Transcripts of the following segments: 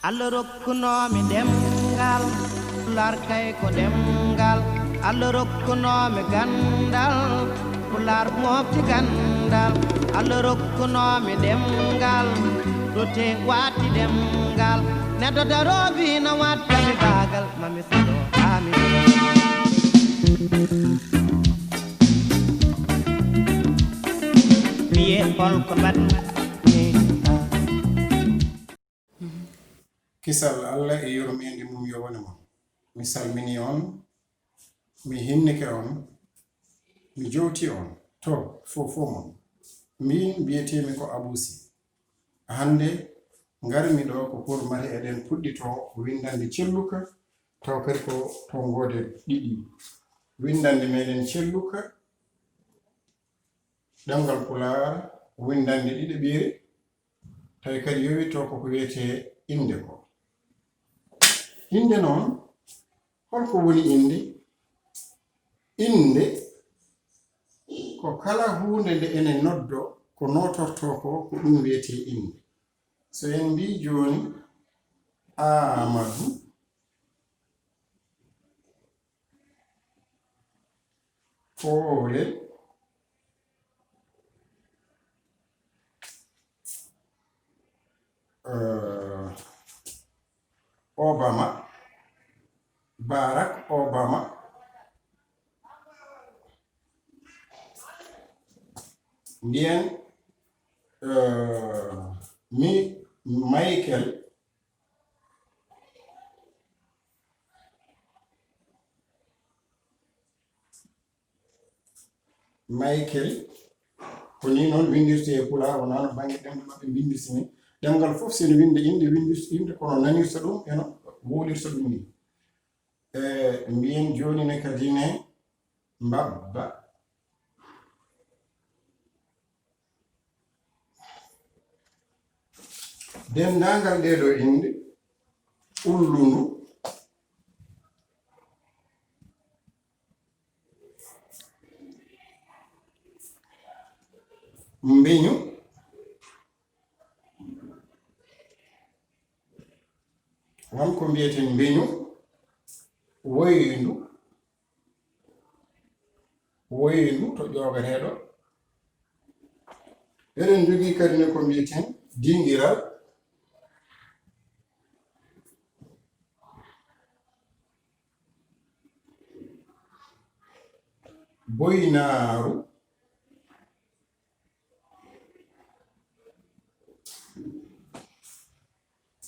Allah rokkunomi demgal Pulaar kay ko demgal Allah rokkunomi gandal Pulaar mofti gandal Allah rokkunomi demgal dote wati demgal neddo darobi na wattabi bagal mami sado amin biye hol ko bad kisal Allah e yurmende mum yowone mon mi salmini on mi hinnike on mi jowti on to fofo mon min biyetemi ko abusi hande ngarmi ɗo ko pour mari eɗen puɗɗito windande celluka taw kadi ko tongode ɗiɗi windande meɗen celluka ɗemgal Pulaar windande ɗiɗiɓire tawi kadi yowito koko wiyete inde ko inde noon holko woni inde inde ko kala hunde nde enen noddo ko notorto ko ɗum wiyete inde so en mbi joni Amadou Poolel Obama Barack Obama mbiyen Michael ko ni noon windirte e Pulaar wona no bange ɗemgal maɓɓe windirsini ɗemgal fof sene winde inde inde kono nanirta ɗum eno wolirta ɗum ni mbiyen joni ne kadi ne Mbabba dendagal ɗeɗo inde Ullundu Mbeñu wonko mbiyeten Mbeñu Woyndu to ƴogateɗo eɗen jogui kadi ne ko mbiyeten Dinguiral Boynaru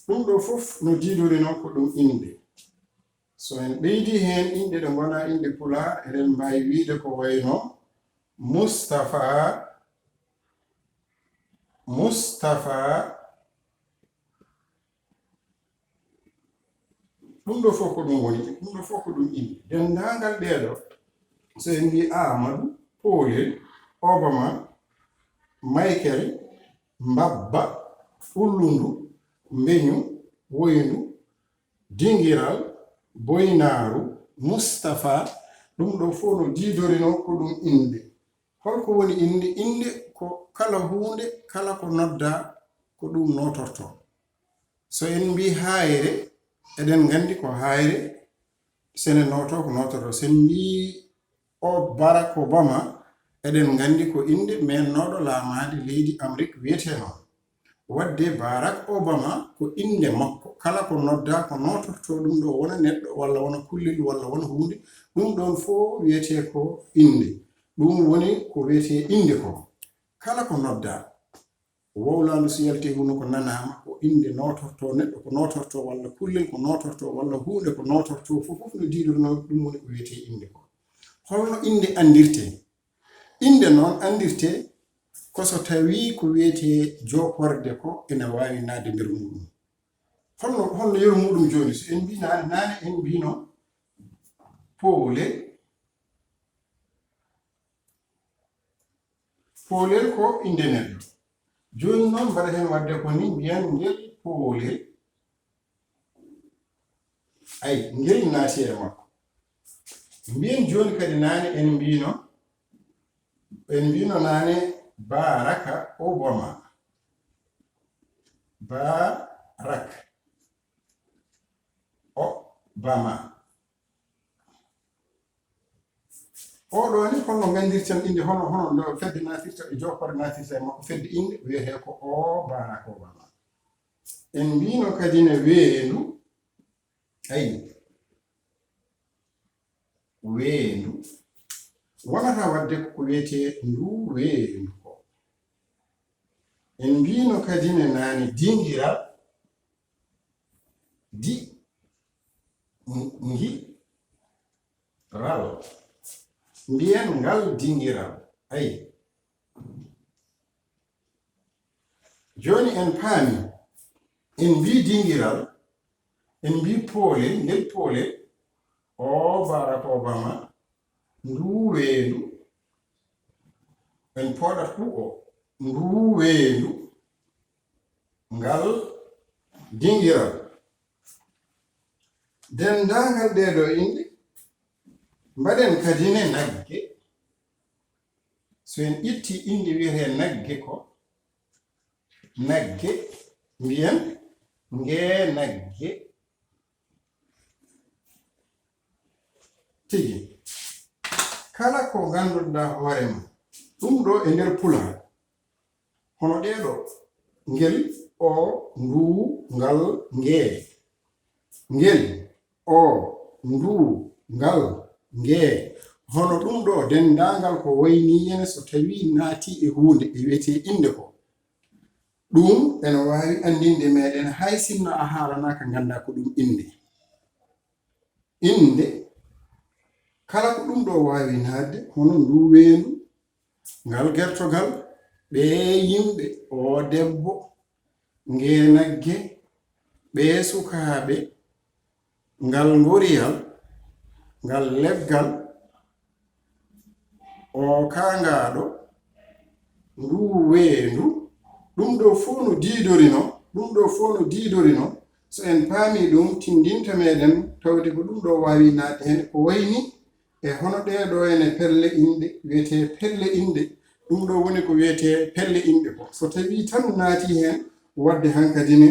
ɗum ɗo fof no jiidori noon ko ɗum inde so en ɓeydi hen inde ɗe gona inde Pulaar eɗen mbawi wiide ko wayno Mustapha ɗum ɗo fof ko ɗum woni ɗum ɗo fof ko ɗum inde dendagal ɗeɗo so en mbi Amadou Poolel Obama Michael Mbabba Ullundu Mbeñu Woyndu Dinguiral Boynaru Mustapha ɗum ɗo fof no jiidori noon ko ɗum inde holko woni inde inde ko kala hunde kala ko nodda ko ɗum notorto so en mbi hayre eɗen gandi ko hayre sene noto ko notorto sen mbi o Barack Obama eɗen gandi ko inde mennoɗo laamade leydi Amérique wiyete noon wadde Barack Obama ko inde makko kala ko nodda ko notorto ɗum ɗo wona neɗɗo walla wona kullel walla wona hunde ɗum ɗon fof wiyete ko inde ɗum woni ko wiyete inde ko kala ko nodda wowlandu so yalti huno ko nanama ko inde notorto neɗɗo ko notorto walla kullel ko notorto walla hunde ko notorto fof no jiiɗorno ɗum woni ko wiyete inde ko holno inde andirte inde noon andirte koso tawi ko wiyete jokorde ko ene wawi nade nder muɗum holno yeru muɗum joni so en mbi nane en mbino Poolel ko inde neɗɗo joni noon mbaɗa hen wadde ko ni mbiyan ngel Poolel ay ngel naati e makko mbiyen joni kadi nane en mbino nane Barack Obama Barack bama. Oɗo ni hono gandirten inde hono no fedde natirta e jokore natirta e makko fedde inde wiyete ko o Barack Obama. En mbino kadi ne weendu ayi weendu wonata wadde ko wiyete ndu weendu ko. En mbino kadi ne nani dingiral di ngi ral mbiyen ngal dingiral ayi joni en paami en mbi dingiral en mbi poolel ngel poolel o Barack Obama ndu weendu en pooɗat fu o ndu weendu ngal dingiral dendangal ɗeɗo inde mbaɗen kadi ne nagge. So en itti inde wiyete nagge ko nagge mbiyen nge nagge tigi kala ko ganduɗa hoorema ɗum ɗo e nder Pulaar hono ɗeɗo ngel o ndu ngal ngee ngel o ndu ngal ngee hono ɗum ɗo dendangal ko wayni ene so tawi naati e hunde e wiyete inde ko ɗum ene wawi andinde meɗen hay sinno a haalanaka ganda ko ɗum inde kala ko ɗum ɗo wawi naatde hono ndu weendu ngal gertogal ɓe yimɓe o debbo nge nagge ɓe sukaaɓe ngal ngoriyal ngal leggal o kangaɗo ndu weendu ɗum ɗo fof no diidorino so en paami ɗum tindinta meɗen tawde ko ɗum ɗo wawi naatde hen ko wayni e hono ɗeɗo ene pelle inde wiyete pelle inde ɗum ɗo woni ko wiyete pelle inde ko so tawi tan naati hen wadde hankadi ne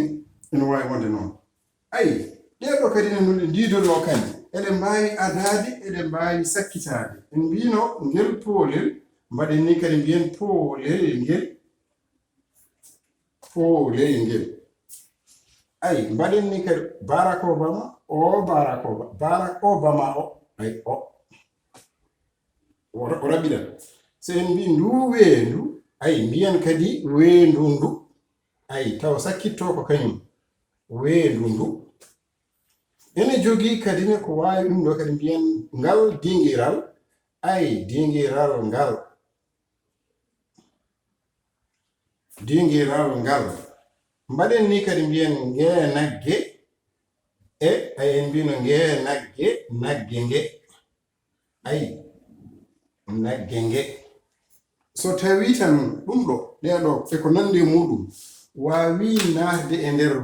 ene wawi wonde noon ayi ɗeɗo kadi ne nonde diidoro kadi eɗen mbawi adade eɗen mbawi sakkitade en mbino ngel poolel mbaɗen ni kadi mbiyen poolel ngel ayi mbaɗen ni kadi Barack Obama o Barack Obama o ayi o raɓiɗat so en mbi ndu weendu ayi mbiyen kadi weendu ndu ayi taw sakkitto ko kañum weendu ndu ene jogii kadi ne ko wawi ɗum ɗo kadi mbiyen ngal dingiral ayi dingiral ngal mbaɗen ni kadi mbiyen nge nagge e ay en mbino nge nagge nge ayi nagge nge so tawi tan ɗum ɗo ɗeɗo eko nandi muɗum wawi naatde e nder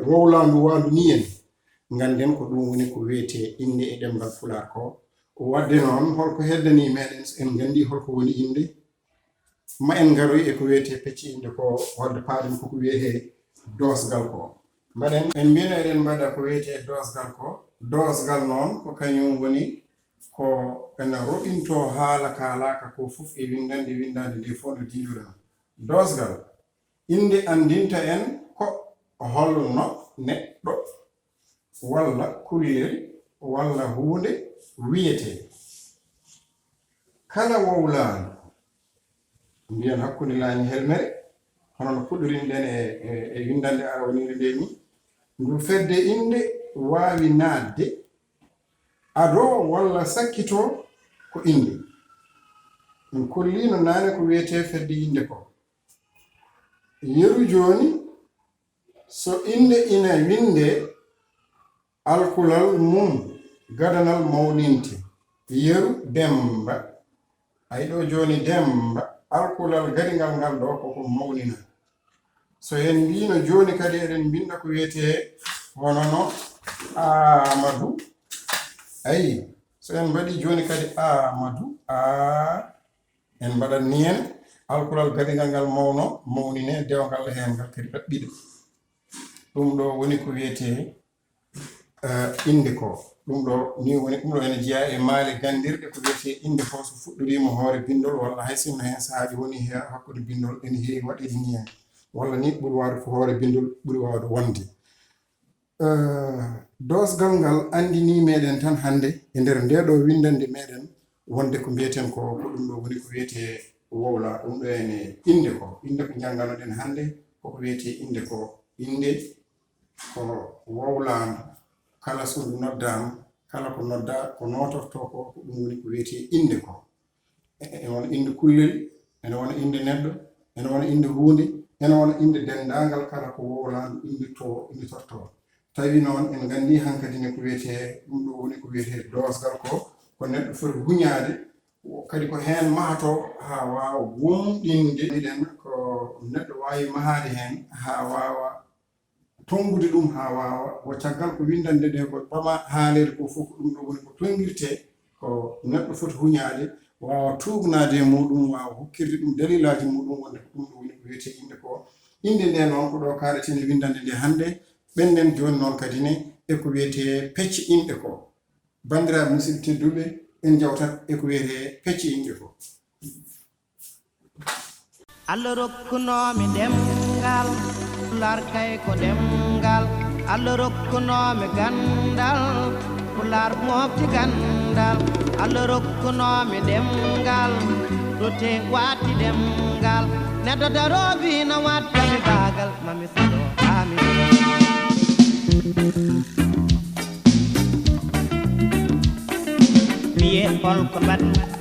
wowlandu wandu ni en ganden ko ɗum woni ko wiyete inde e ɗemgal Pulaar ko wadde noon holko heddani meɗen so en gandi holko woni inde ma en garoy e ko wiyete pecci inde ko wadde paaɗen koko wiyete dosgal ko mbaɗen en mbino eɗen mbaɗa ko wiyete dosgal noon ko kañum woni ko ena roɓinto haala kalaka ko fof e windande nde fof no diidorema dosgal inde andinta en ko holno neɗɗo walla kullel walla hunde wiyete kala wowlaandu mbiyen hakkunde laañi helmere hono no puɗɗorinɗen e windande arawonire nde ni ndu fedde inde wawi naatde ado walla sakkito ko inde en kollino naane ko wiyete fedde inde ko yeru joni so inde ina winde alkulal mum gadanal mawninte yeru Demba ay ɗo joni Demba alkulal gadingal ngal ɗo koko mawnina so en mbino joni kadi eɗen mbinda ko wiyete honono Amadou ayi so en mbaɗi joni kadi Amadou en mbaɗat ni hen alkulal gadingal ngal mawnine dewgal hen ngal kadi ɗaɓɓiɗo ɗum ɗo woni ko wiyete inde ko ɗum ɗo ni woni ɗum ɗo ene jeeya e maale gandirɗe ko wiyete inde ko so fuɗɗorima hoore bindol walla hay sinno hen saahaji woni he hakkude bindol ene heewi waɗede ni hen walla ni ɓuri wawde ko hoore bindol ɓuri wawde wonde dosgal ngal andini meɗen tan hande e nder nde ɗo windande meɗen wonde ko mbiyeten ko ɗum ɗo woni ko wiyete wowla ɗum ɗo ene inde ko jangganoɗen hande koko wiyete inde ko inde ko wowlandu kala so ndu noddama kala ko nodda ko notorto ko ɗum woni ko wiyete inde ko ene wona inde kullel ene wona inde neɗɗo ene wona inde hunde ene wona inde dendagal kala ko wowlandu inde torto tawi noon en gandi hankadi ne ko wiyete ɗum ɗo woni ko wiyete dosgal ko neɗɗo foti huñade kadi ko hen mahato ha wawa wumɗinde ɗen ko neɗɗo wawi mahade hen ha wawa tongude ɗum ha wawa wo caggal ko windande ɗe ko ɓama haalede ko fof ɗum ɗo woni ko tonguirte ko neɗɗo foti huñade wawa tugnade e muɗum wawa hokkirde ɗum dalilaji muɗum wonde ko ɗum ɗo woni ko wiyete inde ko inde nde noon ko ɗo kaɗetene windande nde hande ɓenden joni noon kadi ne eko wiyete pecce inɗe ko bandiraɓe musidɓe tedduɓe en jawtat eko wiyete pecce inɗe ko Allah rokkunomi ɗemgal Pulaar kay ko ɗemgal Allah rokkunomi gandal Pulaar mofti gandal Allah rokkunomi ɗemgal rote wati ɗemgal neɗɗo darobi na wattami bagal mami soɗo amin wiye holko mbaɗmi